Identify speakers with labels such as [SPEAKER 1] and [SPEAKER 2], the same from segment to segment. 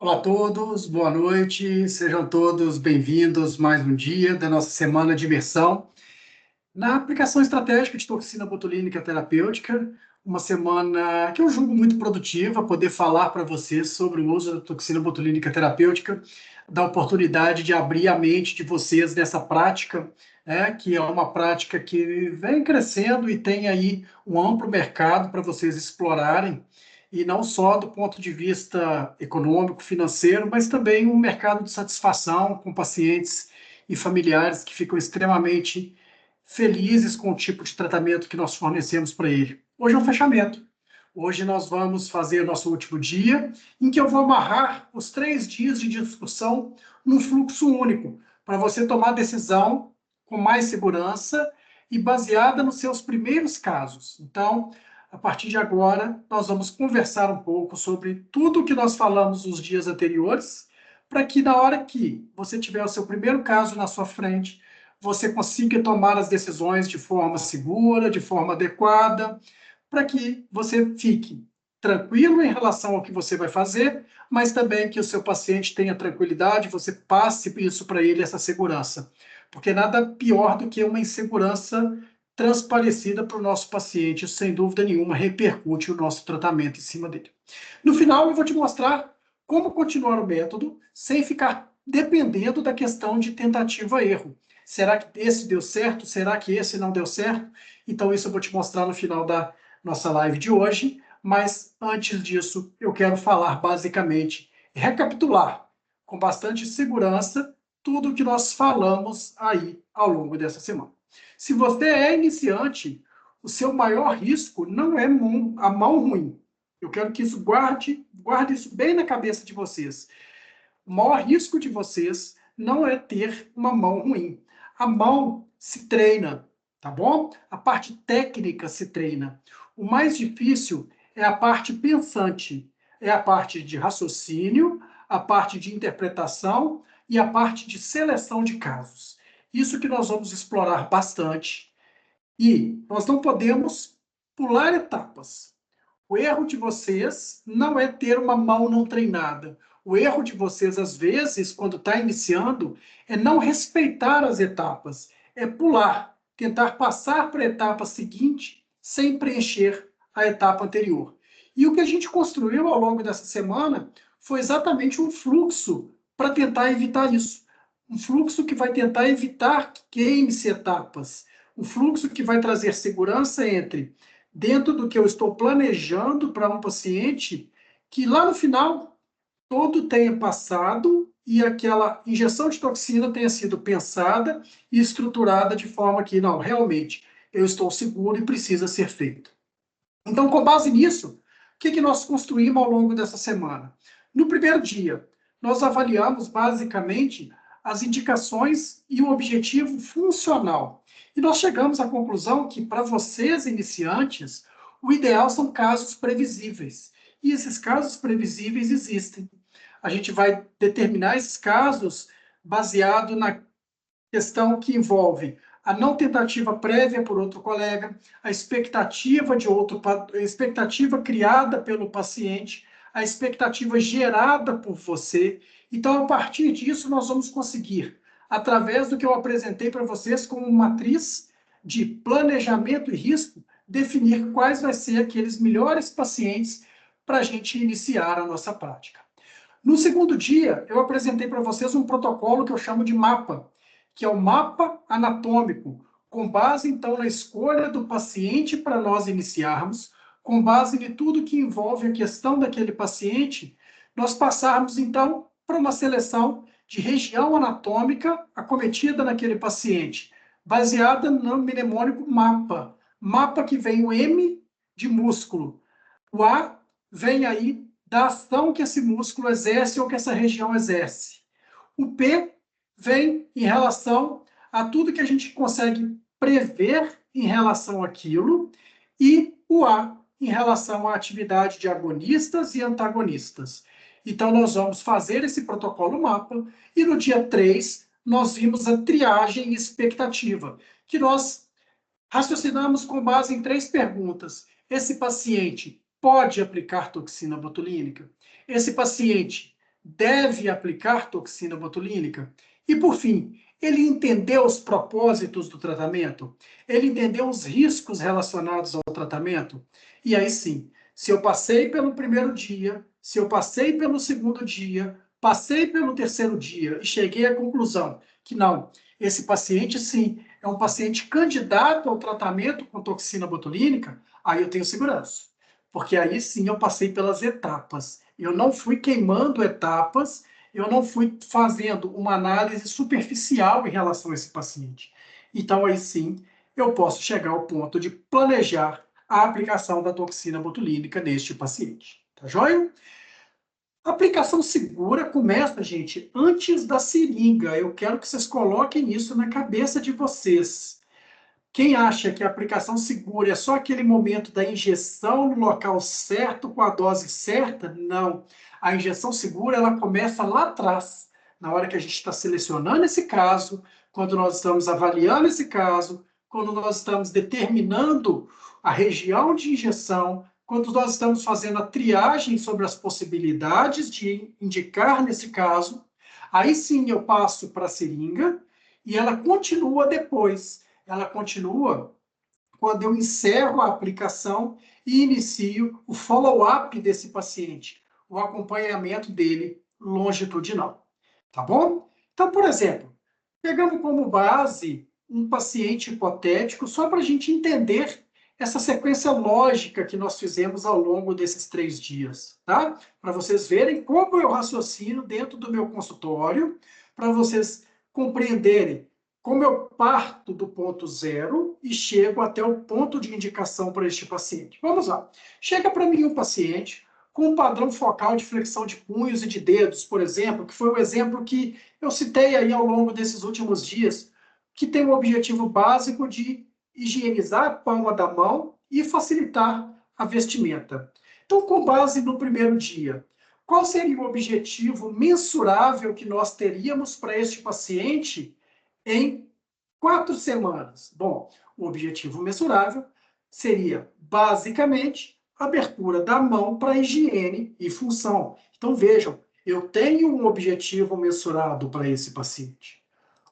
[SPEAKER 1] Olá a todos, boa noite, sejam todos bem-vindos mais um dia da nossa semana de imersão na aplicação estratégica de toxina botulínica terapêutica, uma semana que eu julgo muito produtiva, poder falar para vocês sobre o uso da toxina botulínica terapêutica, da oportunidade de abrir a mente de vocês nessa prática, que é uma prática que vem crescendo e tem aí um amplo mercado para vocês explorarem, e não só do ponto de vista econômico, financeiro, mas também um mercado de satisfação com pacientes e familiares que ficam extremamente felizes com o tipo de tratamento que nós fornecemos para ele. Hoje é um fechamento. Hoje nós vamos fazer nosso último dia, em que eu vou amarrar os 3 dias de discussão num fluxo único, para você tomar decisão com mais segurança e baseada nos seus primeiros casos. Então, a partir de agora, nós vamos conversar um pouco sobre tudo o que nós falamos nos dias anteriores, para que na hora que você tiver o seu primeiro caso na sua frente, você consiga tomar as decisões de forma segura, de forma adequada, para que você fique tranquilo em relação ao que você vai fazer, mas também que o seu paciente tenha tranquilidade, você passe isso para ele, essa segurança. Porque nada pior do que uma insegurança transparecida para o nosso paciente, isso, sem dúvida nenhuma, repercute o nosso tratamento em cima dele. No final, eu vou te mostrar como continuar o método sem ficar dependendo da questão de tentativa-erro. Será que esse deu certo? Será que esse não deu certo? Então, isso eu vou te mostrar no final da nossa live de hoje. Mas, antes disso, eu quero falar basicamente, recapitular com bastante segurança tudo o que nós falamos aí ao longo dessa semana. Se você é iniciante, o seu maior risco não é a mão ruim. Eu quero que isso guarde isso bem na cabeça de vocês. O maior risco de vocês não é ter uma mão ruim. A mão se treina, tá bom? A parte técnica se treina. O mais difícil é a parte pensante, é a parte de raciocínio, a parte de interpretação e a parte de seleção de casos. Isso que nós vamos explorar bastante. E nós não podemos pular etapas. O erro de vocês não é ter uma mão não treinada. O erro de vocês, às vezes, quando está iniciando, é não respeitar as etapas, é pular, tentar passar para a etapa seguinte sem preencher a etapa anterior. E o que a gente construiu ao longo dessa semana foi exatamente um fluxo para tentar evitar isso. Um fluxo que vai tentar evitar que queime-se etapas. Um fluxo que vai trazer segurança entre dentro do que eu estou planejando para um paciente, que lá no final todo tenha passado e aquela injeção de toxina tenha sido pensada e estruturada de forma que, não, realmente, eu estou seguro e precisa ser feito. Então, com base nisso, o que nós construímos ao longo dessa semana? No primeiro dia, nós avaliamos basicamente as indicações e o objetivo funcional. E nós chegamos à conclusão que, para vocês iniciantes, o ideal são casos previsíveis. E esses casos previsíveis existem. A gente vai determinar esses casos baseado na questão que envolve a não tentativa prévia por outro colega, a expectativa a expectativa criada pelo paciente, a expectativa gerada por você. Então, a partir disso, nós vamos conseguir, através do que eu apresentei para vocês como matriz de planejamento e risco, definir quais vai ser aqueles melhores pacientes para a gente iniciar a nossa prática. No segundo dia, eu apresentei para vocês um protocolo que eu chamo de MAPA, que é o mapa anatômico, com base, então, na escolha do paciente para nós iniciarmos, com base em tudo que envolve a questão daquele paciente, nós passarmos, então, para uma seleção de região anatômica acometida naquele paciente, baseada no mnemônico MAPA. MAPA que vem o M de músculo. O A vem aí da ação que esse músculo exerce ou que essa região exerce. O P vem em relação a tudo que a gente consegue prever em relação àquilo, e o A em relação à atividade de agonistas e antagonistas. Então, nós vamos fazer esse protocolo MAPA, e no dia 3, nós vimos a triagem e expectativa, que nós raciocinamos com base em 3 perguntas. Esse paciente pode aplicar toxina botulínica? Esse paciente deve aplicar toxina botulínica? E, por fim, ele entendeu os propósitos do tratamento? Ele entendeu os riscos relacionados ao tratamento? E aí sim, se eu passei pelo primeiro dia, se eu passei pelo segundo dia, passei pelo terceiro dia e cheguei à conclusão que não, esse paciente sim é um paciente candidato ao tratamento com toxina botulínica, aí eu tenho segurança. Porque aí sim eu passei pelas etapas. Eu não fui queimando etapas, eu não fui fazendo uma análise superficial em relação a esse paciente. Então, aí sim, eu posso chegar ao ponto de planejar a aplicação da toxina botulínica neste paciente. Tá joia? A aplicação segura começa, gente, antes da seringa. Eu quero que vocês coloquem isso na cabeça de vocês. Quem acha que a aplicação segura é só aquele momento da injeção no local certo, com a dose certa, não. A injeção segura, ela começa lá atrás, na hora que a gente está selecionando esse caso, quando nós estamos avaliando esse caso, quando nós estamos determinando a região de injeção, quando nós estamos fazendo a triagem sobre as possibilidades de indicar nesse caso, aí sim eu passo para a seringa e ela continua depois. Ela continua quando eu encerro a aplicação e inicio o follow-up desse paciente, o acompanhamento dele longitudinal. Tá bom? Então, por exemplo, pegando como base um paciente hipotético, só para a gente entender essa sequência lógica que nós fizemos ao longo desses 3 dias, tá? Para vocês verem como eu raciocino dentro do meu consultório, para vocês compreenderem como eu parto do ponto zero e chego até o ponto de indicação para este paciente. Vamos lá. Chega para mim um paciente com um padrão focal de flexão de punhos e de dedos, por exemplo, que foi o exemplo que eu citei aí ao longo desses últimos dias, que tem o objetivo básico de higienizar a palma da mão e facilitar a vestimenta. Então, com base no primeiro dia, qual seria o objetivo mensurável que nós teríamos para este paciente em 4 semanas? Bom, o objetivo mensurável seria, basicamente, a abertura da mão para higiene e função. Então, vejam, eu tenho um objetivo mensurado para esse paciente.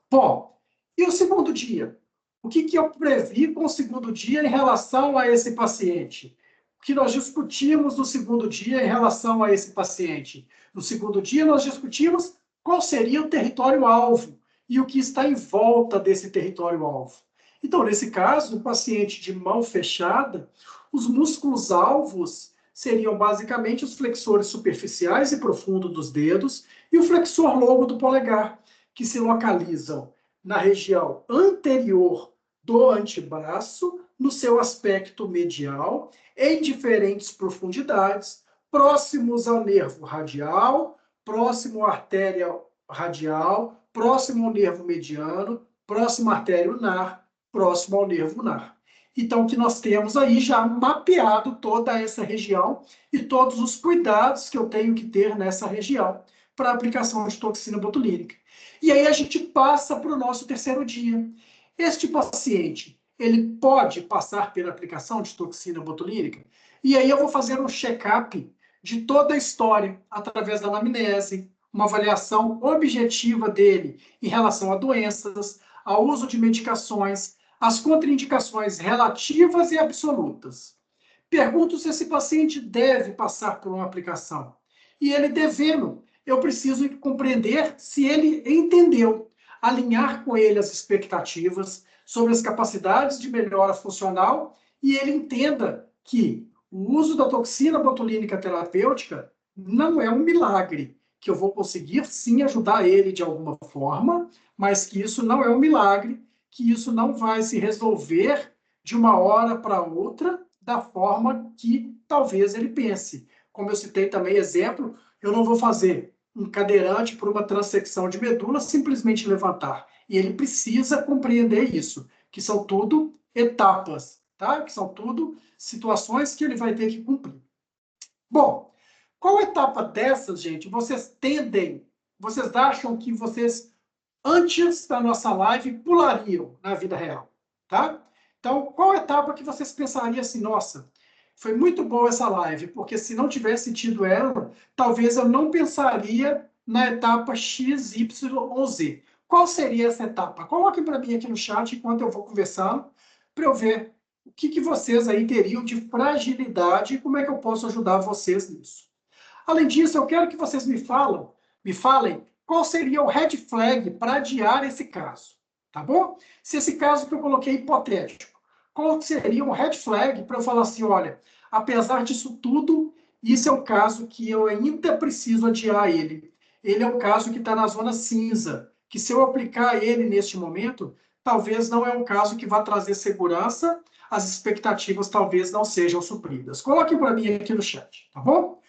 [SPEAKER 1] Bom, e o segundo dia? O que eu previ com o segundo dia em relação a esse paciente? O que nós discutimos no segundo dia em relação a esse paciente? No segundo dia, nós discutimos qual seria o território-alvo e o que está em volta desse território-alvo. Então, nesse caso, o paciente de mão fechada, os músculos-alvos seriam basicamente os flexores superficiais e profundos dos dedos e o flexor longo do polegar, que se localizam na região anterior do antebraço, no seu aspecto medial, em diferentes profundidades, próximos ao nervo radial, próximo à artéria radial, próximo ao nervo mediano, próximo à artéria ulnar, próximo ao nervo ulnar. Então, que nós temos aí já mapeado toda essa região e todos os cuidados que eu tenho que ter nessa região para a aplicação de toxina botulínica. E aí a gente passa para o nosso terceiro dia. Este paciente, ele pode passar pela aplicação de toxina botulínica? E aí eu vou fazer um check-up de toda a história, através da anamnese, uma avaliação objetiva dele em relação a doenças, ao uso de medicações, as contraindicações relativas e absolutas. Pergunto se esse paciente deve passar por uma aplicação. E ele devendo, eu preciso compreender se ele entendeu, alinhar com ele as expectativas sobre as capacidades de melhora funcional e ele entenda que o uso da toxina botulínica terapêutica não é um milagre, que eu vou conseguir sim ajudar ele de alguma forma, mas que isso não é um milagre, que isso não vai se resolver de uma hora para outra da forma que talvez ele pense. Como eu citei também exemplo, eu não vou fazer um cadeirante por uma transecção de medula simplesmente levantar. E ele precisa compreender isso, que são tudo etapas, tá? Que são tudo situações que ele vai ter que cumprir. Bom, qual etapa dessas, gente, vocês acham que vocês, antes da nossa live, pulariam na vida real, tá? Então, qual etapa que vocês pensariam assim, nossa, foi muito boa essa live, porque se não tivesse tido ela, talvez eu não pensaria na etapa X, Y ou Z. Qual seria essa etapa? Coloque para mim aqui no chat enquanto eu vou conversando, para eu ver o que vocês aí teriam de fragilidade e como é que eu posso ajudar vocês nisso. Além disso, eu quero que vocês me falem qual seria o red flag para adiar esse caso, tá bom? Se esse caso que eu coloquei é hipotético, qual seria um red flag para eu falar assim, olha, apesar disso tudo, isso é um caso que eu ainda preciso adiar ele. Ele é um caso que está na zona cinza, que se eu aplicar ele neste momento, talvez não é um caso que vá trazer segurança, as expectativas talvez não sejam supridas. Coloque para mim aqui no chat, tá bom?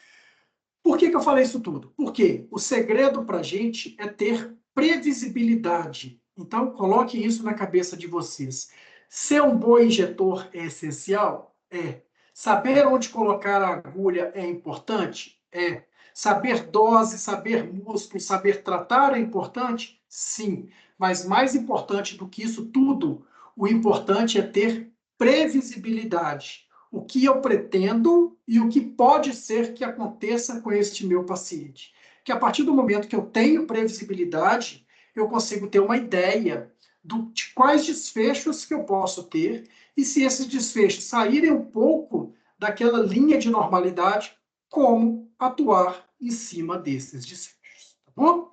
[SPEAKER 1] Por que eu falei isso tudo? Porque o segredo para a gente é ter previsibilidade. Então, coloque isso na cabeça de vocês. Ser um bom injetor é essencial? É. Saber onde colocar a agulha é importante? É. Saber dose, saber músculo, saber tratar é importante? Sim. Mas mais importante do que isso tudo, o importante é ter previsibilidade. O que eu pretendo e o que pode ser que aconteça com este meu paciente. Que a partir do momento que eu tenho previsibilidade, eu consigo ter uma ideia de quais desfechos que eu posso ter e se esses desfechos saírem um pouco daquela linha de normalidade, como atuar em cima desses desfechos. Tá bom?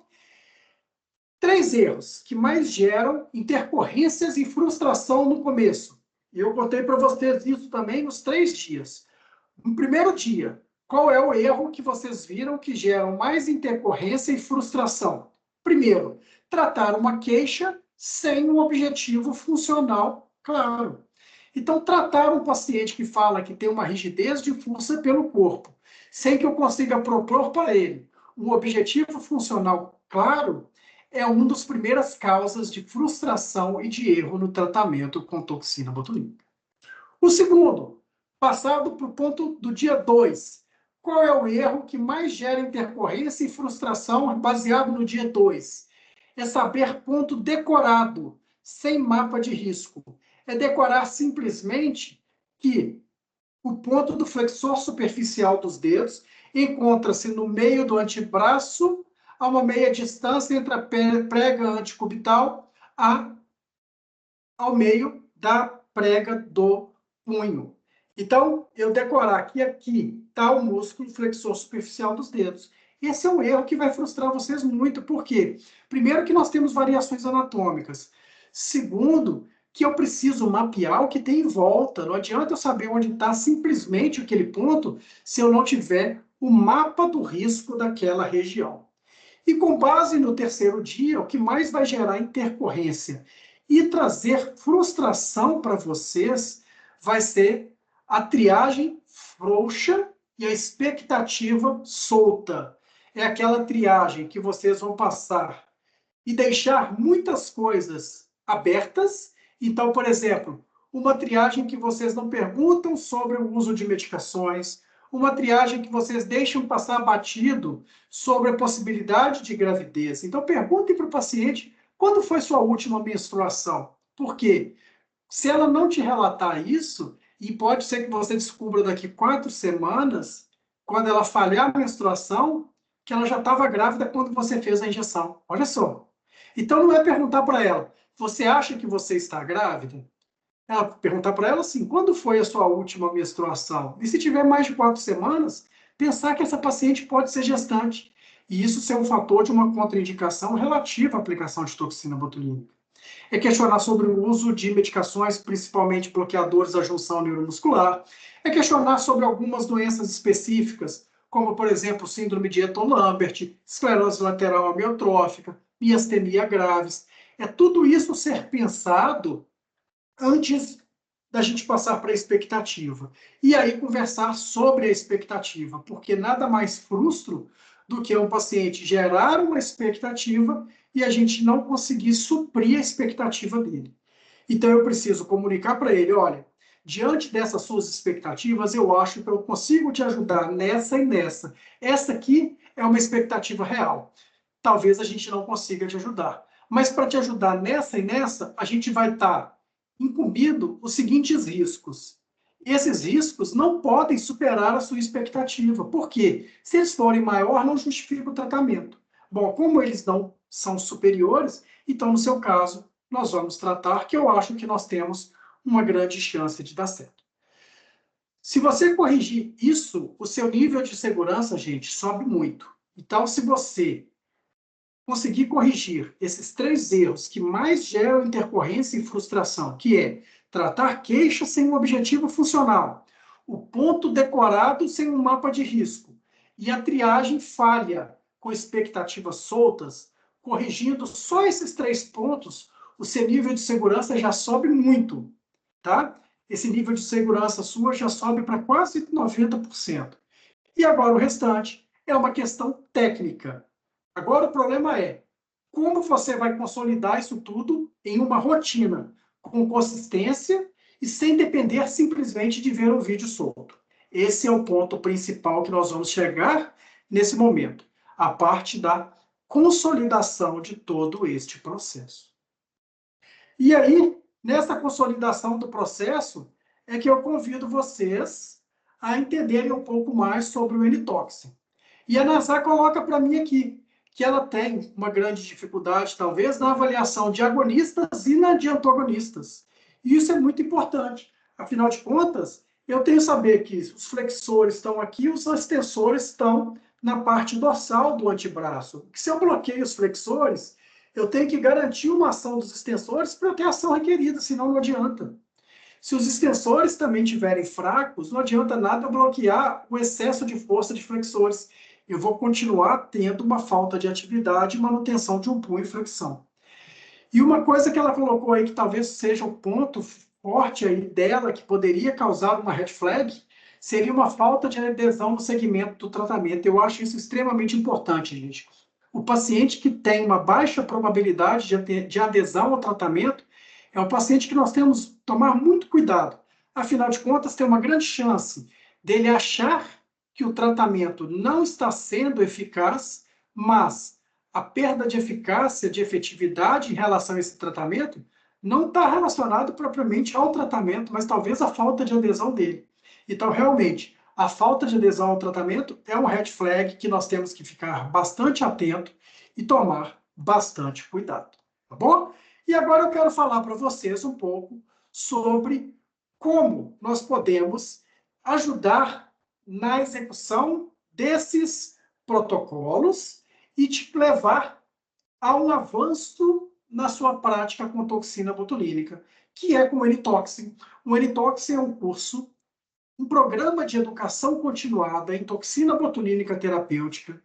[SPEAKER 1] 3 erros que mais geram intercorrências e frustração no começo. E eu contei para vocês isso também nos 3 dias. No primeiro dia, qual é o erro que vocês viram que geram mais intercorrência e frustração? Primeiro, tratar uma queixa sem um objetivo funcional claro. Então, tratar um paciente que fala que tem uma rigidez difusa pelo corpo, sem que eu consiga propor para ele um objetivo funcional claro, é uma das primeiras causas de frustração e de erro no tratamento com toxina botulínica. O segundo, passado para o ponto do dia 2. Qual é o erro que mais gera intercorrência e frustração baseado no dia 2? É saber ponto decorado, sem mapa de risco. É decorar simplesmente que o ponto do flexor superficial dos dedos encontra-se no meio do antebraço, a uma meia distância entre a prega antecubital ao meio da prega do punho. Então, eu decorar que aqui está o músculo flexor superficial dos dedos. Esse é um erro que vai frustrar vocês muito, por quê? Primeiro que nós temos variações anatômicas. Segundo, que eu preciso mapear o que tem em volta. Não adianta eu saber onde está simplesmente aquele ponto se eu não tiver o mapa do risco daquela região. E com base no terceiro dia, o que mais vai gerar intercorrência e trazer frustração para vocês vai ser a triagem frouxa e a expectativa solta. É aquela triagem que vocês vão passar e deixar muitas coisas abertas. Então, por exemplo, uma triagem que vocês não perguntam sobre o uso de medicações, uma triagem que vocês deixam passar batido sobre a possibilidade de gravidez. Então, perguntem para o paciente quando foi sua última menstruação. Por quê? Se ela não te relatar isso, e pode ser que você descubra daqui 4 semanas, quando ela falhar a menstruação, que ela já estava grávida quando você fez a injeção. Olha só. Então, não é perguntar para ela, você acha que você está grávida? Ela perguntar para ela assim, quando foi a sua última menstruação? E se tiver mais de 4 semanas, pensar que essa paciente pode ser gestante. E isso ser um fator de uma contraindicação relativa à aplicação de toxina botulínica. É questionar sobre o uso de medicações, principalmente bloqueadores da junção neuromuscular. É questionar sobre algumas doenças específicas, como, por exemplo, síndrome de Ehlers-Lambert, esclerose lateral amiotrófica, miastenia graves. É tudo isso ser pensado antes da gente passar para a expectativa. E aí conversar sobre a expectativa, porque nada mais frustro do que um paciente gerar uma expectativa e a gente não conseguir suprir a expectativa dele. Então eu preciso comunicar para ele, olha, diante dessas suas expectativas, eu acho que eu consigo te ajudar nessa e nessa. Essa aqui é uma expectativa real. Talvez a gente não consiga te ajudar. Mas para te ajudar nessa e nessa, a gente vai estar incumbido os seguintes riscos. Esses riscos não podem superar a sua expectativa. Por quê? Se eles forem maior, não justifica o tratamento. Bom, como eles não são superiores, então, no seu caso, nós vamos tratar, que eu acho que nós temos uma grande chance de dar certo. Se você corrigir isso, o seu nível de segurança, gente, sobe muito. Então, se você conseguir corrigir esses 3 erros que mais geram intercorrência e frustração, que é tratar queixa sem um objetivo funcional, o ponto decorado sem um mapa de risco e a triagem falha com expectativas soltas, corrigindo só esses 3 pontos, o seu nível de segurança já sobe muito, tá? Esse nível de segurança sua já sobe para quase 90%. E agora o restante é uma questão técnica. Agora o problema é como você vai consolidar isso tudo em uma rotina, com consistência e sem depender simplesmente de ver um vídeo solto. Esse é o ponto principal que nós vamos chegar nesse momento, a parte da consolidação de todo este processo. E aí, nessa consolidação do processo, é que eu convido vocês a entenderem um pouco mais sobre o N-Toxin. E a NASA coloca para mim aqui que ela tem uma grande dificuldade, talvez, na avaliação de agonistas e na de antagonistas. E isso é muito importante. Afinal de contas, eu tenho que saber que os flexores estão aqui, os extensores estão na parte dorsal do antebraço. Que se eu bloqueio os flexores, eu tenho que garantir uma ação dos extensores para eu ter a ação requerida, senão não adianta. Se os extensores também estiverem fracos, não adianta nada bloquear o excesso de força de flexores. Eu vou continuar tendo uma falta de atividade e manutenção de um punho em flexão. E uma coisa que ela colocou aí, que talvez seja um ponto forte aí dela, que poderia causar uma red flag, seria uma falta de adesão no segmento do tratamento. Eu acho isso extremamente importante, gente. O paciente que tem uma baixa probabilidade de adesão ao tratamento é um paciente que nós temos que tomar muito cuidado. Afinal de contas, tem uma grande chance dele achar que o tratamento não está sendo eficaz, mas a perda de eficácia, de efetividade em relação a esse tratamento não está relacionado propriamente ao tratamento, mas talvez a falta de adesão dele. Então, realmente, a falta de adesão ao tratamento é um red flag que nós temos que ficar bastante atento e tomar bastante cuidado, tá bom? E agora eu quero falar para vocês um pouco sobre como nós podemos ajudar na execução desses protocolos e te levar a um avanço na sua prática com toxina botulínica, que é com o N-Toxin. O N-Toxin é um curso, um programa de educação continuada em toxina botulínica terapêutica,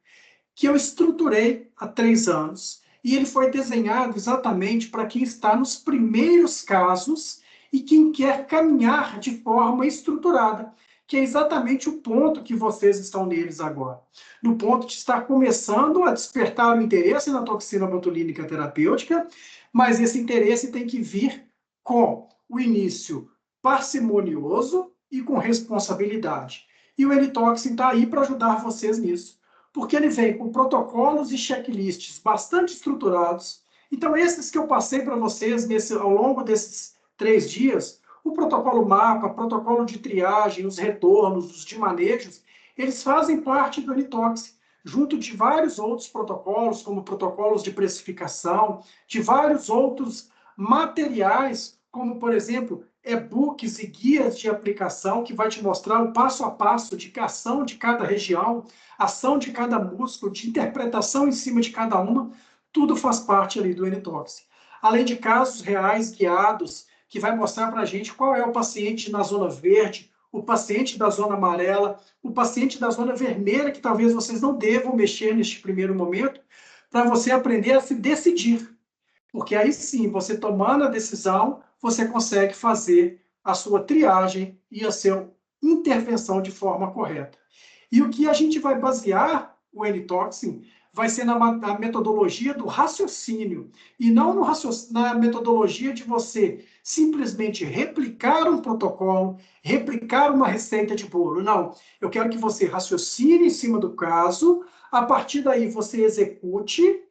[SPEAKER 1] que eu estruturei há 3 anos, e ele foi desenhado exatamente para quem está nos primeiros casos e quem quer caminhar de forma estruturada, que é exatamente o ponto que vocês estão neles agora. No ponto de estar começando a despertar o interesse na toxina botulínica terapêutica, mas esse interesse tem que vir com o início parcimonioso e com responsabilidade. E o N-Toxin está aí para ajudar vocês nisso, porque ele vem com protocolos e checklists bastante estruturados. Então, esses que eu passei para vocês ao longo desses 3 dias, o protocolo MAPA, protocolo de triagem, os retornos, os de manejos, eles fazem parte do N-Toxin, junto de vários outros protocolos, como protocolos de precificação, de vários outros materiais, como, por exemplo, e-books e guias de aplicação, que vai te mostrar o passo a passo de ação de cada região, ação de cada músculo, de interpretação em cima de cada uma, tudo faz parte ali do N-Toxin. Além de casos reais guiados, que vai mostrar para a gente qual é o paciente na zona verde, o paciente da zona amarela, o paciente da zona vermelha, que talvez vocês não devam mexer neste primeiro momento, para você aprender a se decidir. Porque aí sim, você tomando a decisão, você consegue fazer a sua triagem e a sua intervenção de forma correta. E o que a gente vai basear o N-Toxin vai ser na metodologia do raciocínio, e não na metodologia de você simplesmente replicar um protocolo, replicar uma receita de bolo. Não, eu quero que você raciocine em cima do caso, a partir daí você execute,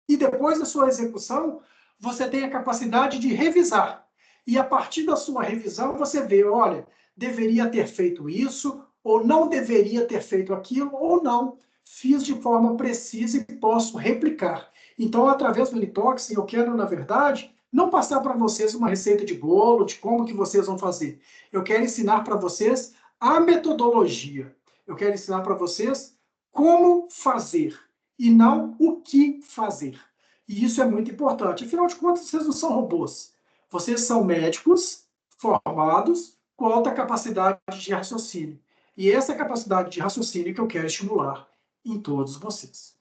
[SPEAKER 1] e depois da sua execução, você tem a capacidade de revisar. E a partir da sua revisão, você vê, olha, deveria ter feito isso, ou não deveria ter feito aquilo, ou não, fiz de forma precisa e posso replicar. Então, através do N-Toxin, eu quero, na verdade, não passar para vocês uma receita de bolo, de como que vocês vão fazer. Eu quero ensinar para vocês a metodologia. Eu quero ensinar para vocês como fazer, e não o que fazer. E isso é muito importante. Afinal de contas, vocês não são robôs. Vocês são médicos formados com alta capacidade de raciocínio. E essa capacidade de raciocínio que eu quero estimular em todos vocês.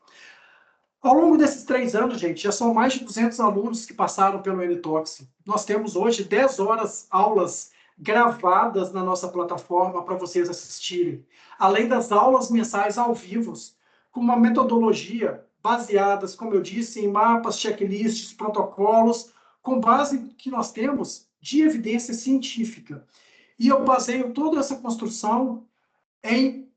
[SPEAKER 1] Ao longo desses 3 anos, gente, já são mais de 200 alunos que passaram pelo N-Toxin. Nós temos hoje 10 horas aulas gravadas na nossa plataforma para vocês assistirem, além das aulas mensais ao vivo, com uma metodologia baseadas, como eu disse, em mapas, checklists, protocolos, com base que nós temos de evidência científica. E eu baseio toda essa construção em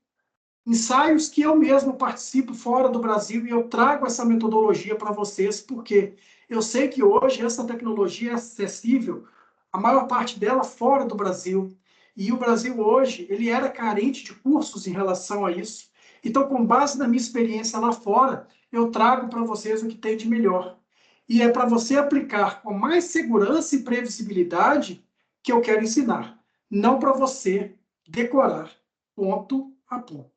[SPEAKER 1] ensaios que eu mesmo participo fora do Brasil, e eu trago essa metodologia para vocês, porque eu sei que hoje essa tecnologia é acessível, a maior parte dela fora do Brasil, e o Brasil hoje, ele era carente de cursos em relação a isso. Então, com base na minha experiência lá fora, eu trago para vocês o que tem de melhor. E é para você aplicar com mais segurança e previsibilidade que eu quero ensinar, não para você decorar ponto a ponto.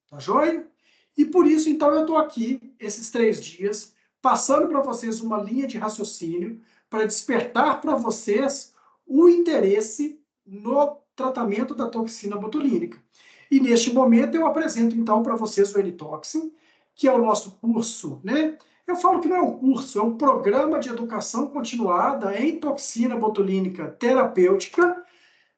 [SPEAKER 1] Tá joia? E por isso, então, eu estou aqui, esses 3 dias, passando para vocês uma linha de raciocínio para despertar para vocês o interesse no tratamento da toxina botulínica. E neste momento eu apresento, então, para vocês o N-Toxin, que é o nosso curso, né? Eu falo que não é um curso, é um programa de educação continuada em toxina botulínica terapêutica.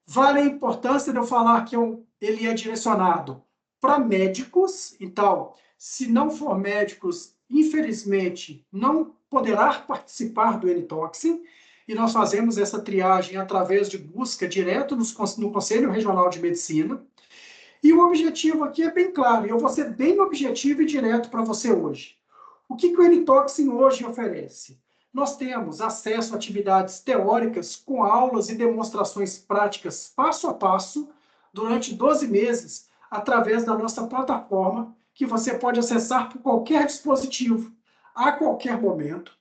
[SPEAKER 1] Vale a importância de eu falar que ele é direcionado para médicos. Então, se não for médicos, infelizmente, não poderá participar do N-Toxin, e nós fazemos essa triagem através de busca direto no Conselho Regional de Medicina. E o objetivo aqui é bem claro, e eu vou ser bem objetivo e direto para você hoje. O que o N-Toxin hoje oferece? Nós temos acesso a atividades teóricas com aulas e demonstrações práticas passo a passo durante 12 meses, através da nossa plataforma, que você pode acessar por qualquer dispositivo, a qualquer momento,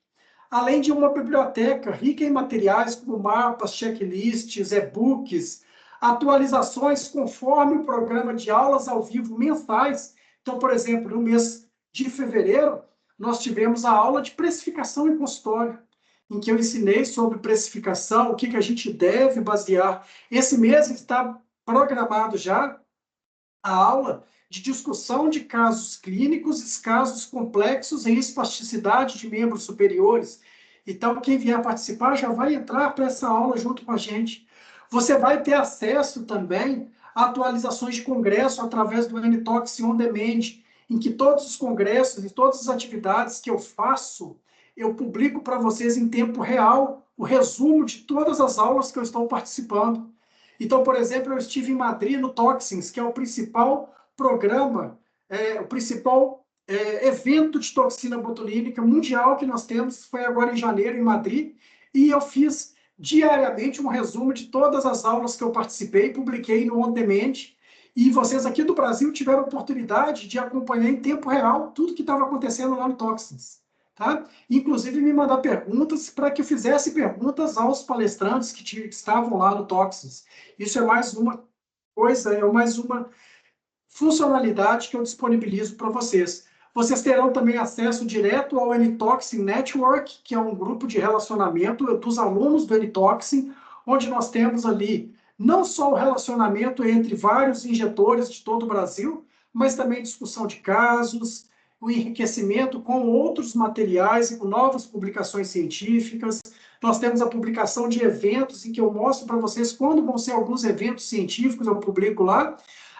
[SPEAKER 1] além de uma biblioteca rica em materiais como mapas, checklists, e-books, atualizações conforme o programa de aulas ao vivo mensais. Então, por exemplo, no mês de fevereiro, nós tivemos a aula de precificação em consultório, em que eu ensinei sobre precificação, o que a gente deve basear. Esse mês está programado já a aula de discussão de casos clínicos e casos complexos em espasticidade de membros superiores. Então, quem vier participar já vai entrar para essa aula junto com a gente. Você vai ter acesso também a atualizações de congresso através do N-Toxin On Demand, em que todos os congressos e todas as atividades que eu faço, eu publico para vocês em tempo real o resumo de todas as aulas que eu estou participando. Então, por exemplo, eu estive em Madrid no Toxins, que é o principal programa, o principal evento de toxina botulínica mundial que nós temos, foi agora em janeiro, em Madrid, e eu fiz diariamente um resumo de todas as aulas que eu participei, publiquei no On Demand, e vocês aqui do Brasil tiveram a oportunidade de acompanhar em tempo real tudo que estava acontecendo lá no Toxins. Tá? Inclusive me mandar perguntas para que eu fizesse perguntas aos palestrantes que estavam lá no Toxins. Isso é mais uma coisa, é mais uma funcionalidade que eu disponibilizo para vocês. Vocês terão também acesso direto ao N-Toxin Network, que é um grupo de relacionamento dos alunos do N-Toxin, onde nós temos ali não só o relacionamento entre vários injetores de todo o Brasil, mas também discussão de casos, o enriquecimento com outros materiais e com novas publicações científicas. Nós temos a publicação de eventos, em que eu mostro para vocês quando vão ser alguns eventos científicos, eu publico lá,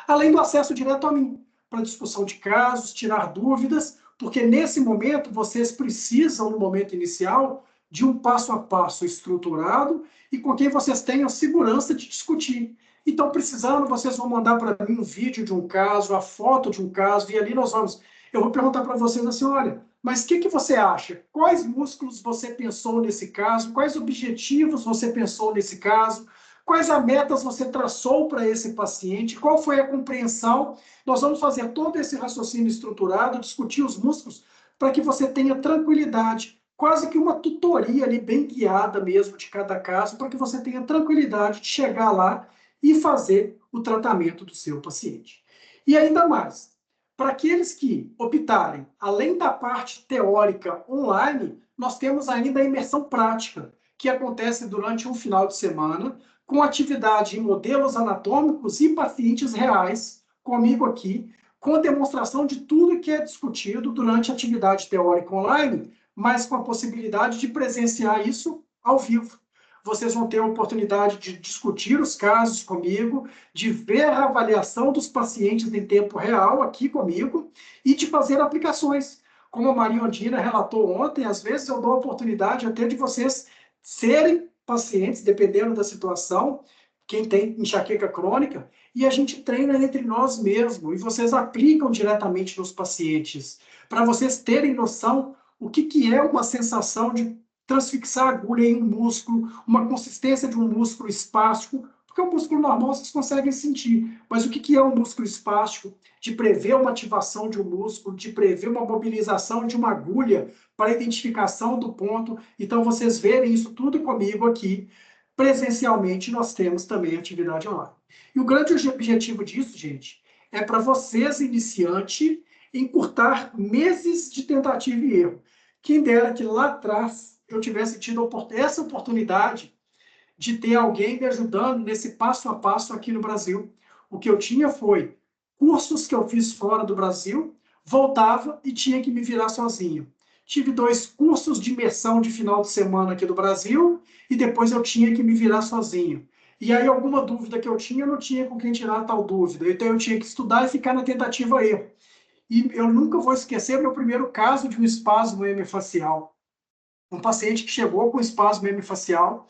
[SPEAKER 1] além do acesso direto a mim, para discussão de casos, tirar dúvidas, porque nesse momento vocês precisam, no momento inicial, de um passo a passo estruturado e com quem vocês tenham segurança de discutir. Então, precisando, vocês vão mandar para mim um vídeo de um caso, a foto de um caso, e ali nós vamos... Eu vou perguntar para vocês assim, olha, mas o que você acha? Quais músculos você pensou nesse caso? Quais objetivos você pensou nesse caso? quais as metas você traçou para esse paciente, qual foi a compreensão. Nós vamos fazer todo esse raciocínio estruturado, discutir os músculos, para que você tenha tranquilidade, quase que uma tutoria ali bem guiada mesmo de cada caso, para que você tenha tranquilidade de chegar lá e fazer o tratamento do seu paciente. E ainda mais, para aqueles que optarem, além da parte teórica online, nós temos ainda a imersão prática, que acontece durante um final de semana, com atividade em modelos anatômicos e pacientes reais, comigo aqui, com demonstração de tudo que é discutido durante a atividade teórica online, mas com a possibilidade de presenciar isso ao vivo. Vocês vão ter a oportunidade de discutir os casos comigo, de ver a avaliação dos pacientes em tempo real aqui comigo e de fazer aplicações. Como a Maria Ondina relatou ontem, às vezes eu dou a oportunidade até de vocês serem pacientes, dependendo da situação, quem tem enxaqueca crônica, e a gente treina entre nós mesmos, e vocês aplicam diretamente nos pacientes, para vocês terem noção o que é uma sensação de transfixar a agulha em um músculo, uma consistência de um músculo espástico, porque o músculo normal vocês conseguem sentir, mas o que é um músculo espástico? De prever uma ativação de um músculo, de prever uma mobilização de uma agulha para a identificação do ponto. Então, vocês verem isso tudo comigo aqui. Presencialmente, nós temos também atividade online. E o grande objetivo disso, gente, é para vocês, iniciantes, encurtar meses de tentativa e erro. Quem dera que lá atrás eu tivesse tido essa oportunidade de ter alguém me ajudando nesse passo a passo aqui no Brasil. O que eu tinha foi cursos que eu fiz fora do Brasil, voltava e tinha que me virar sozinho. Tive 2 cursos de imersão de final de semana aqui do Brasil e depois eu tinha que me virar sozinho. E aí alguma dúvida que eu não tinha com quem tirar tal dúvida. Então eu tinha que estudar e ficar na tentativa erro. E eu nunca vou esquecer meu primeiro caso de um espasmo hemifacial. Um paciente que chegou com espasmo hemifacial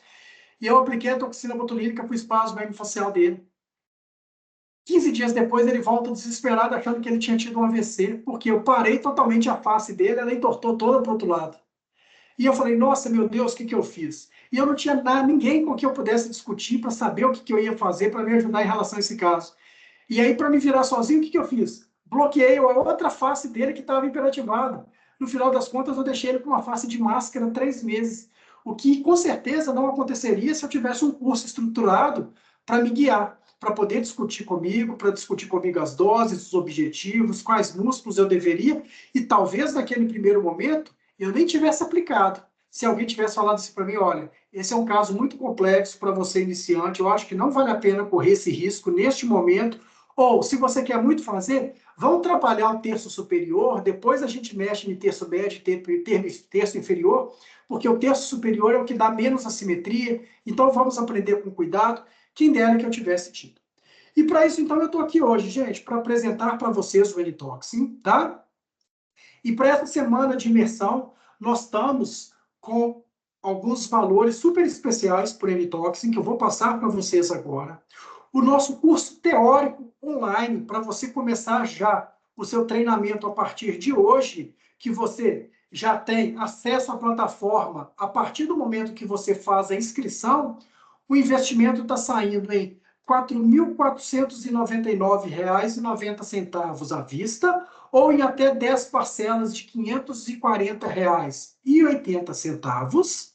[SPEAKER 1] e eu apliquei a toxina botulínica para o espasmo hemifacial dele. 15 dias depois, ele volta desesperado, achando que ele tinha tido um AVC, porque eu parei totalmente a face dele, ela entortou toda para o outro lado. E eu falei, nossa, meu Deus, o que eu fiz? E eu não tinha ninguém com quem eu pudesse discutir para saber o que eu ia fazer para me ajudar em relação a esse caso. E aí, para me virar sozinho, o que eu fiz? Bloqueei a outra face dele que estava hiperativada. No final das contas, eu deixei ele com uma face de máscara 3 meses. O que, com certeza, não aconteceria se eu tivesse um curso estruturado para me guiar, para poder discutir comigo, para discutir comigo as doses, os objetivos, quais músculos eu deveria, e talvez naquele primeiro momento eu nem tivesse aplicado. Se alguém tivesse falado assim para mim, olha, esse é um caso muito complexo para você iniciante, eu acho que não vale a pena correr esse risco neste momento, ou, se você quer muito fazer, vamos trabalhar o terço superior, depois a gente mexe em terço médio e terço inferior, porque o terço superior é o que dá menos assimetria, então vamos aprender com cuidado. Quem dera que eu tivesse tido. E para isso, então, eu estou aqui hoje, gente, para apresentar para vocês o N-Toxin, tá? E para essa semana de imersão, nós estamos com alguns valores super especiais por N-Toxin, que eu vou passar para vocês agora. O nosso curso teórico online, para você começar já o seu treinamento a partir de hoje, que você já tem acesso à plataforma a partir do momento que você faz a inscrição, o investimento está saindo em R$ 4.499,90 à vista, ou em até 10 parcelas de R$ 540,80.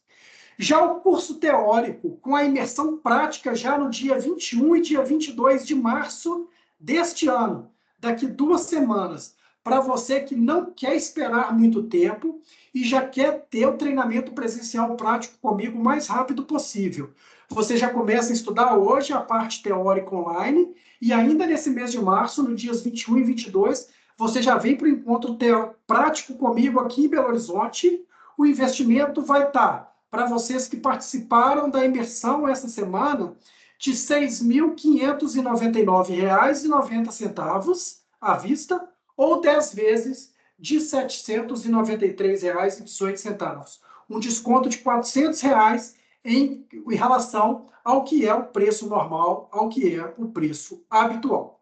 [SPEAKER 1] Já o curso teórico, com a imersão prática já no dia 21 e dia 22 de março deste ano, daqui 2 semanas, para você que não quer esperar muito tempo e já quer ter o treinamento presencial prático comigo o mais rápido possível. Você já começa a estudar hoje a parte teórica online e ainda nesse mês de março, no dias 21 e 22, você já vem para o encontro prático comigo aqui em Belo Horizonte. O investimento vai estar para vocês que participaram da imersão essa semana, de R$ 6.599,90 à vista, ou 10 vezes de R$ 793,18. Um desconto de R$ 400 em relação ao que é o preço normal, ao que é o preço habitual.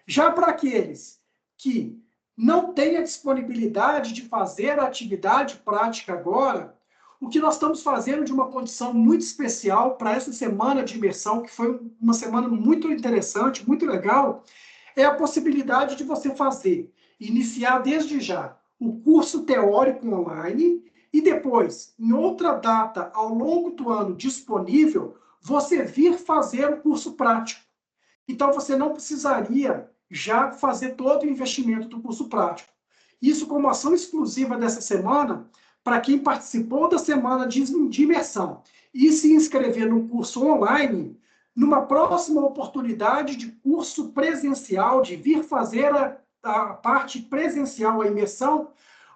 [SPEAKER 1] Já para aqueles que não têm a disponibilidade de fazer a atividade prática agora, o que nós estamos fazendo de uma condição muito especial para essa semana de imersão, que foi uma semana muito interessante, muito legal, é a possibilidade de você iniciar desde já o curso teórico online e depois, em outra data ao longo do ano disponível, você vir fazer o curso prático. Então, você não precisaria já fazer todo o investimento do curso prático. Isso como ação exclusiva dessa semana, para quem participou da semana de imersão e se inscrever no curso online, numa próxima oportunidade de curso presencial, de vir fazer a parte presencial, a imersão,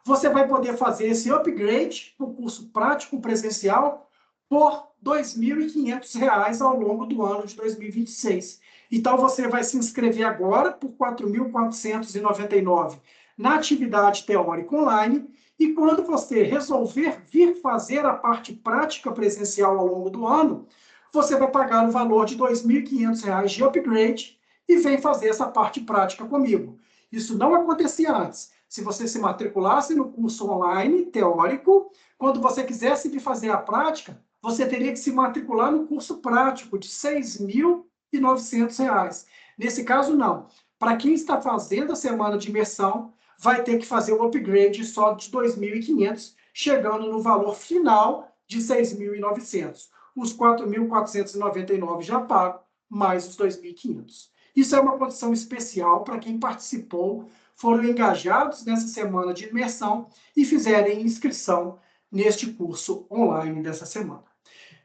[SPEAKER 1] você vai poder fazer esse upgrade para o curso prático presencial por R$ 2.500 ao longo do ano de 2026. Então, você vai se inscrever agora por R$ 4.499 na atividade teórica online, e quando você resolver vir fazer a parte prática presencial ao longo do ano, você vai pagar o valor de R$ 2.500 de upgrade e vem fazer essa parte prática comigo. Isso não acontecia antes. Se você se matriculasse no curso online teórico, quando você quisesse vir fazer a prática, você teria que se matricular no curso prático de R$ 6.900. Nesse caso, não. Para quem está fazendo a semana de imersão, vai ter que fazer o upgrade só de 2.500, chegando no valor final de 6.900. Os 4.499 já pago, mais os 2.500. Isso é uma condição especial para quem participou, foram engajados nessa semana de imersão e fizerem inscrição neste curso online dessa semana.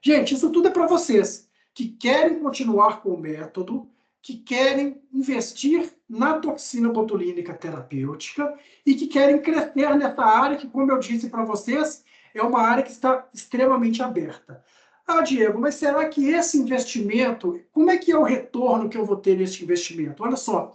[SPEAKER 1] Gente, isso tudo é para vocês que querem continuar com o método, que querem investir na toxina botulínica terapêutica e que querem crescer nessa área que, como eu disse para vocês, é uma área que está extremamente aberta. Ah, Diego, mas será que esse investimento, como é que é o retorno que eu vou ter nesse investimento? Olha só,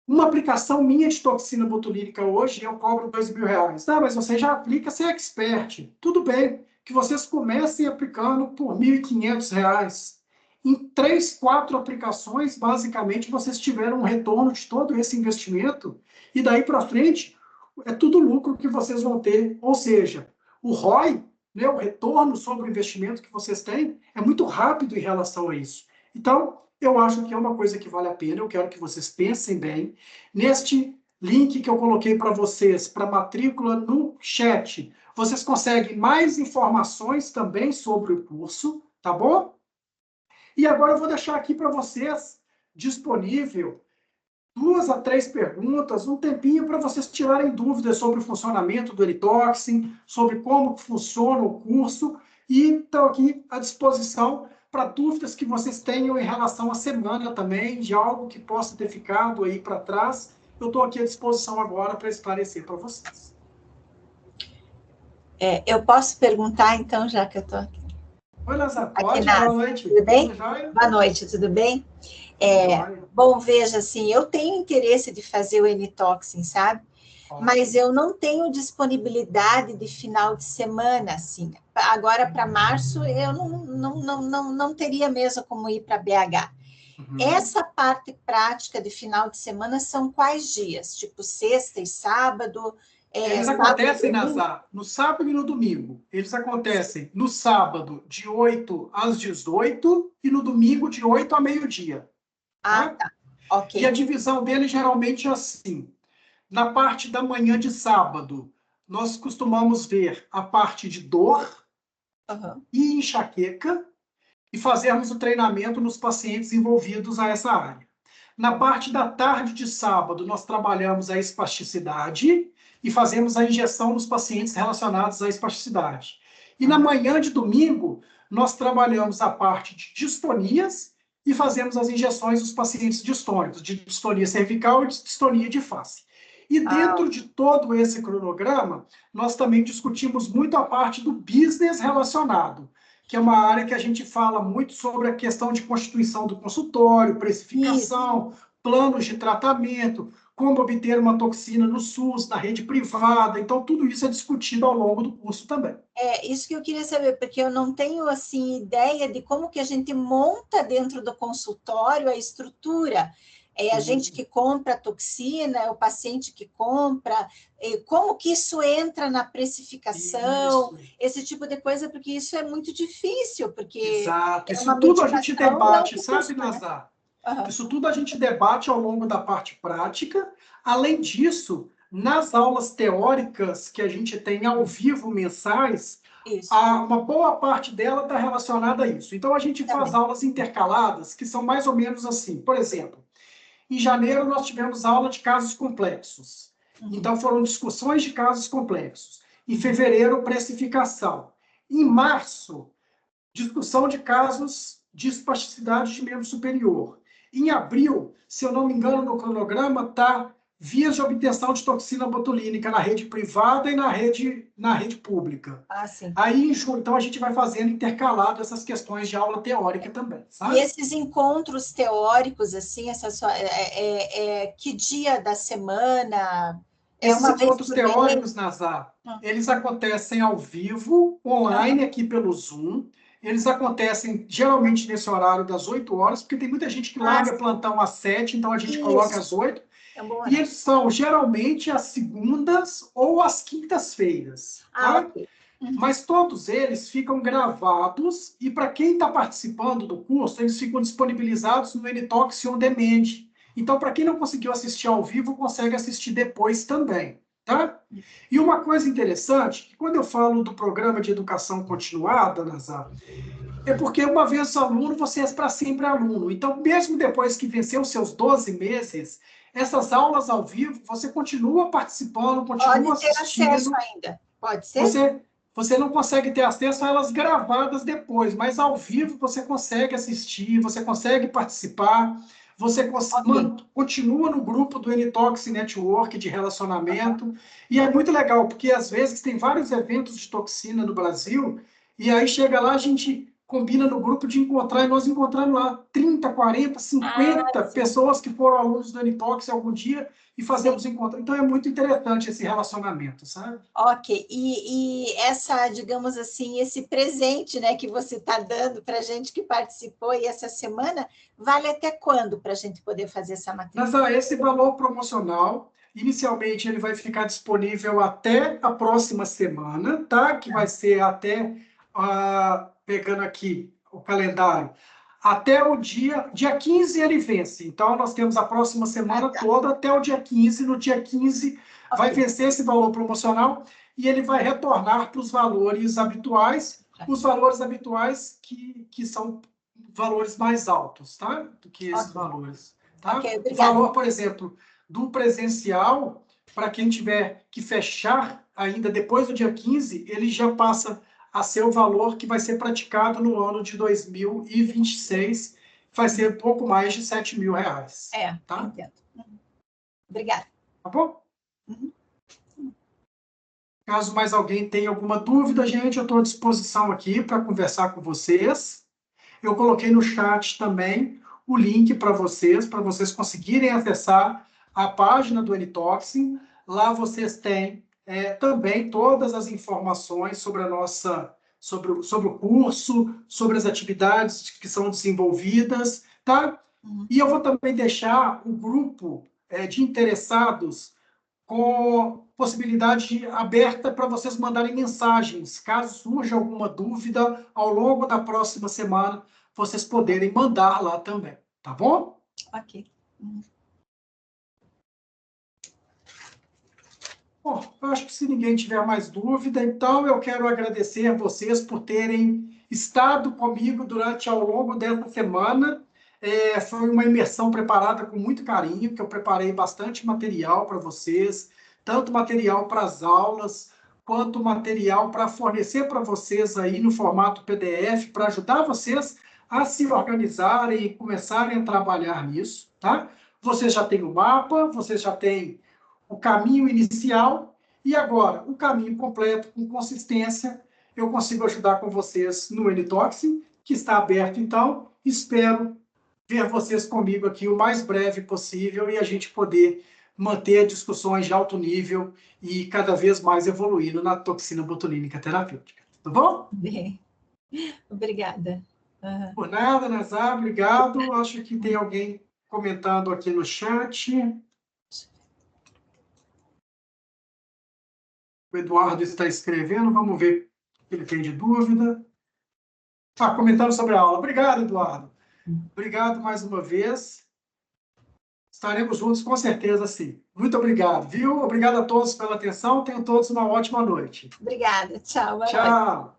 [SPEAKER 1] uma aplicação minha de toxina botulínica hoje, eu cobro R$ 2.000. Ah, mas você já aplica, você é expert. Tudo bem, que vocês comecem aplicando por R$ 1.500. Em 3, 4 aplicações, basicamente, vocês tiveram um retorno de todo esse investimento, e daí para frente, é tudo lucro que vocês vão ter. Ou seja, o ROI, né, o retorno sobre o investimento que vocês têm, é muito rápido em relação a isso. Então, eu acho que é uma coisa que vale a pena, eu quero que vocês pensem bem. Neste link que eu coloquei para vocês, para matrícula no chat, vocês conseguem mais informações também sobre o curso, tá bom? E agora eu vou deixar aqui para vocês, disponível, 2 a 3 perguntas, um tempinho para vocês tirarem dúvidas sobre o funcionamento do Eritoxin, sobre como funciona o curso, e estou aqui à disposição para dúvidas que vocês tenham em relação à semana também, de algo que possa ter ficado aí para trás. Eu estou aqui à disposição agora para esclarecer para vocês.
[SPEAKER 2] Eu posso perguntar, então, já que eu estou aqui?
[SPEAKER 1] Oi, Lazar, pode?
[SPEAKER 2] Boa
[SPEAKER 1] noite.
[SPEAKER 2] Tudo bem? Boa noite, tudo bem? Bom, veja, assim, eu tenho interesse de fazer o Eritoxin, sabe? Mas eu não tenho disponibilidade de final de semana, assim. Agora, para março, eu não teria mesmo como ir para BH. Essa parte prática de final de semana são quais dias? Tipo, sexta e sábado?
[SPEAKER 1] Eles acontecem, Nazar, no sábado e no domingo. Eles acontecem no sábado, de 8 às 18, e no domingo, de 8 a meio-dia.
[SPEAKER 2] Tá. Ok.
[SPEAKER 1] E a divisão deles geralmente é assim. Na parte da manhã de sábado, nós costumamos ver a parte de dor e enxaqueca e fazermos o treinamento nos pacientes envolvidos a essa área. Na parte da tarde de sábado, nós trabalhamos a espasticidade e fazemos a injeção nos pacientes relacionados à espasticidade. E na manhã de domingo, nós trabalhamos a parte de distonias e fazemos as injeções dos pacientes distônicos, de distonia cervical e de distonia de face. E dentro de todo esse cronograma, nós também discutimos muito a parte do business relacionado, que é uma área que a gente fala muito sobre a questão de constituição do consultório, precificação, planos de tratamento, como obter uma toxina no SUS, na rede privada. Então, tudo isso é discutido ao longo do curso também.
[SPEAKER 2] Isso que eu queria saber, porque eu não tenho, assim, ideia de como que a gente monta dentro do consultório a estrutura. É a gente que compra a toxina, é o paciente que compra, como que isso entra na precificação, esse tipo de coisa, porque isso é muito difícil, porque
[SPEAKER 1] Exato.
[SPEAKER 2] é uma
[SPEAKER 1] Isso tudo a gente
[SPEAKER 2] medicação de
[SPEAKER 1] debate,
[SPEAKER 2] alto
[SPEAKER 1] sabe,
[SPEAKER 2] custo, né?
[SPEAKER 1] Nazar?
[SPEAKER 2] Uhum.
[SPEAKER 1] Isso tudo a gente debate ao longo da parte prática. Além disso, nas aulas teóricas que a gente tem ao vivo mensais,
[SPEAKER 2] Isso,
[SPEAKER 1] uma boa parte dela está relacionada a isso. Então, a gente faz
[SPEAKER 2] também.
[SPEAKER 1] aulas intercaladas, que são mais ou menos assim. Por exemplo, em janeiro, nós tivemos aula de casos complexos. Então, foram discussões de casos complexos. Em fevereiro, precificação. Em março, discussão de casos de espasticidade de membro superior. Em abril, se eu não me engano, no cronograma, está vias de obtenção de toxina botulínica na rede privada e na rede pública.
[SPEAKER 2] Ah, sim.
[SPEAKER 1] Aí, em junho, então, a gente vai fazendo intercalado essas questões de aula teórica também, sabe?
[SPEAKER 2] E esses encontros teóricos, assim, que dia da semana? É
[SPEAKER 1] Esses
[SPEAKER 2] uma vez
[SPEAKER 1] encontros
[SPEAKER 2] por mês?
[SPEAKER 1] teóricos, Nazar, eles acontecem ao vivo, online, aqui pelo Zoom. Eles acontecem geralmente nesse horário das 8 horas, porque tem muita gente que larga plantão às 7, então a gente coloca às 8.
[SPEAKER 2] É um bom
[SPEAKER 1] E
[SPEAKER 2] horário.
[SPEAKER 1] eles são geralmente às segundas ou às quintas-feiras,
[SPEAKER 2] Ah,
[SPEAKER 1] tá?
[SPEAKER 2] ok.
[SPEAKER 1] Mas todos eles ficam gravados e para quem está participando do curso, eles ficam disponibilizados no NTalks On Demand. Então, para quem não conseguiu assistir ao vivo, consegue assistir depois também, tá? E uma coisa interessante, que quando eu falo do programa de educação continuada, Nazar, é porque uma vez aluno, você é para sempre aluno. Então, mesmo depois que venceu os seus 12 meses, essas aulas ao vivo, você continua participando, continua
[SPEAKER 2] Pode ter acesso
[SPEAKER 1] assistindo.
[SPEAKER 2] ainda. Pode ser?
[SPEAKER 1] Você não consegue ter acesso a elas gravadas depois, mas ao vivo você consegue assistir, você consegue participar, você continua no grupo do NTalks Network de relacionamento, e é muito legal, porque às vezes tem vários eventos de toxina no Brasil, e aí chega lá, a gente combina no grupo de encontrar, e nós encontramos lá 30, 40, 50 pessoas que foram alunos do NTalks algum dia, e fazemos encontro. Então é muito interessante esse relacionamento, sabe?
[SPEAKER 2] Ok. E essa, digamos assim, esse presente, né, que você está dando para a gente que participou e essa semana, vale até quando para a gente poder fazer essa
[SPEAKER 1] Mas
[SPEAKER 2] matrícula?
[SPEAKER 1] esse valor promocional, inicialmente ele vai ficar disponível até a próxima semana, tá? Que vai ser até, pegando aqui o calendário, até o dia 15 ele vence. Então, nós temos a próxima semana toda até o dia 15. No dia 15 vai vencer esse valor promocional e ele vai retornar para os valores habituais, que são valores mais altos, tá? Do que esses valores. Tá?
[SPEAKER 2] Ok,
[SPEAKER 1] O
[SPEAKER 2] obrigada.
[SPEAKER 1] valor, por exemplo, do presencial, para quem tiver que fechar ainda depois do dia 15, ele já passa a ser o valor que vai ser praticado no ano de 2026, vai ser pouco mais de R$7.000. Tá?
[SPEAKER 2] Entendo. Obrigada.
[SPEAKER 1] Tá bom? Caso mais alguém tenha alguma dúvida, gente, eu estou à disposição aqui para conversar com vocês. Eu coloquei no chat também o link para vocês conseguirem acessar a página do NToxin. Lá vocês têm também todas as informações sobre sobre o curso, sobre as atividades que são desenvolvidas, tá? E eu vou também deixar o grupo de interessados com possibilidade aberta para vocês mandarem mensagens, caso surja alguma dúvida ao longo da próxima semana, vocês poderem mandar lá também, tá bom?
[SPEAKER 2] Ok.
[SPEAKER 1] Bom, eu acho que se ninguém tiver mais dúvida, então eu quero agradecer a vocês por terem estado comigo ao longo dessa semana. Foi uma imersão preparada com muito carinho, que eu preparei bastante material para vocês, tanto material para as aulas, quanto material para fornecer para vocês aí no formato PDF, para ajudar vocês a se organizarem e começarem a trabalhar nisso, tá? Vocês já têm o mapa, vocês já têm o caminho inicial, e agora, o caminho completo, com consistência, eu consigo ajudar com vocês no NToxin, que está aberto, então, espero ver vocês comigo aqui o mais breve possível e a gente poder manter discussões de alto nível e cada vez mais evoluindo na toxina botulínica terapêutica. Tá bom?
[SPEAKER 2] Bem, obrigada.
[SPEAKER 1] Por nada, Nazar, obrigado. Acho que tem alguém comentando aqui no chat. O Eduardo está escrevendo, vamos ver o que ele tem de dúvida. Comentando sobre a aula. Obrigado, Eduardo. Obrigado mais uma vez. Estaremos juntos com certeza, sim. Muito obrigado, viu? Obrigado a todos pela atenção. Tenham todos uma ótima noite.
[SPEAKER 2] Obrigada. Tchau. Boa noite.
[SPEAKER 1] Tchau.